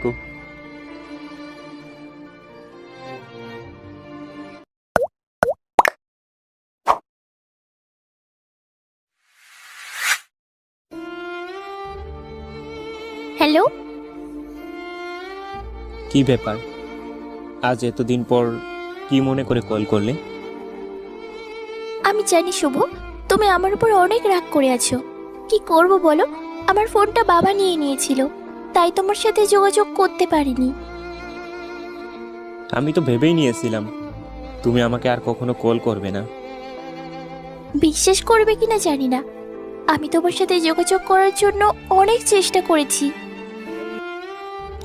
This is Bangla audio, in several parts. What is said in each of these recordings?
থেকো। হ্যালো। কি ব্যাপার, আজ এতদিন পর কি মনে করে কল করলে? আমি জানি শুভ, তুমি আমার উপর অনেক রাগ করে আছো। কি করব বলো, আমার ফোনটা বাবা নিয়ে নিয়েছিল, তাই তোমার সাথে যোগাযোগ করতে পারিনি। আমি তো ভেবেই নিয়েছিলাম তুমি আমাকে আর কখনো কল করবে না। বিশ্বাস করবে কিনা জানি না, আমি তোমার সাথে যোগাযোগ করার জন্য অনেক চেষ্টা করেছি।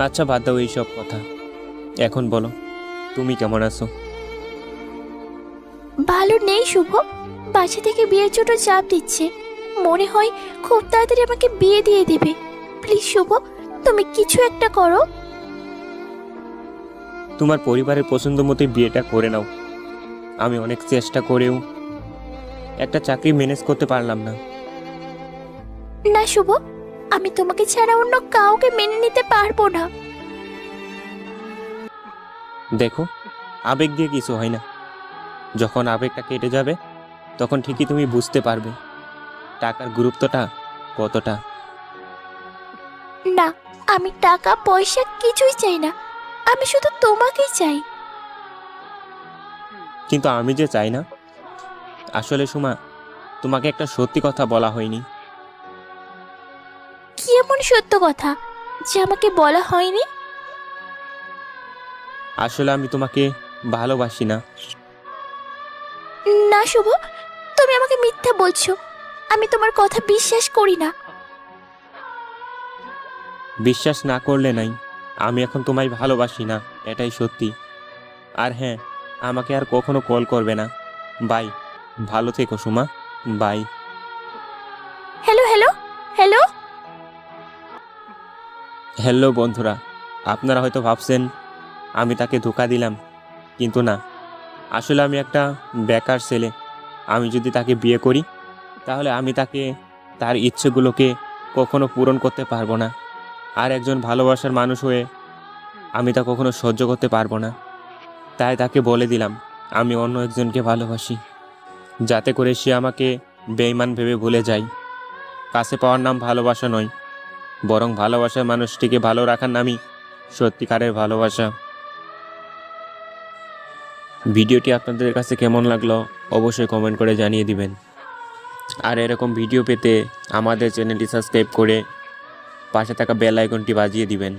আচ্ছা বাদ দাও এইসব কথা, এখন বলো তুমি কেমন আছো? ভালো নেই শুভ, বাসা থেকে বিয়ের জন্য চাপ দিচ্ছে। মনে হয় খুব তাড়াতাড়ি আমাকে বিয়ে দিয়ে দেবে। প্লিজ শুভ, তুমি কিছু একটা করো। তোমার পরিবারের পছন্দ মতো বিয়েটা করে নাও। আমি অনেক চেষ্টা করেও একটা চাকরি ম্যানেজ করতে পারলাম না। না শুভ, আমি তোমাকে ছাড়া অন্য কাউকে মেনে নিতে পারবো না। দেখো, আবেগ দিয়ে কিছু হয় না। যখন আবেগটা কেটে যাবে তখন ঠিকই তুমি বুঝতে পারবে টাকার গুরুত্বটা কতটা। না, আমি টাকা পয়সা কিছুই চাই না, আমি শুধু তোমাকেই চাই। কিন্তু আমি যে চাই না। আসলে সুমা, তোমাকে একটা সত্যি কথা বলা হয়নি। কি এমন সত্য কথা যে আমাকে বলা হয়নি? আসলে আমি তোমাকে ভালোবাসি না। না শুভ, তুমি আমাকে মিথ্যা বলছো। আমি তোমার কথা বিশ্বাস করি না। বিশ্বাস না করলে নাই, আমি এখন তোমায় ভালোবাসি না, এটাই সত্যি। আর হ্যাঁ, আমাকে আর কখনো কল করবে না। বাই। ভালো থেকো Suma. Bye. Hello hello hello. Hello বন্ধুরা, আপনারা হয়তো ভাবছেন আমি তাকে ধোঁকা দিলাম, কিন্তু না। আসলে আমি একটা বেকার ছেলে। আমি যদি তাকে বিয়ে করি তাহলে আমি তাকে তার ইচ্ছেগুলোকে কখনো পূরণ করতে পারবো না। আর একজন ভালোবাসার মানুষ হয়ে আমি তা কখনো সহ্য করতে পারবো না। তাই তাকে বলে দিলাম আমি অন্য একজনকে ভালোবাসি, যাতে করে সে আমাকে বেঈমান ভেবে ভুলে যায়। কাছে পাওয়ার নাম ভালোবাসা নয়, বরং ভালোবাসার মানুষটিকে ভালো রাখার নামই সত্যিকারের ভালোবাসা। ভিডিওটি আপনাদের কাছে কেমন লাগলো অবশ্যই কমেন্ট করে জানিয়ে দিবেন। আর এরকম ভিডিও পেতে আমাদের চ্যানেলটি সাবস্ক্রাইব করে পাশে থাকা বেল আইকনটি বাজিয়ে দিবেন।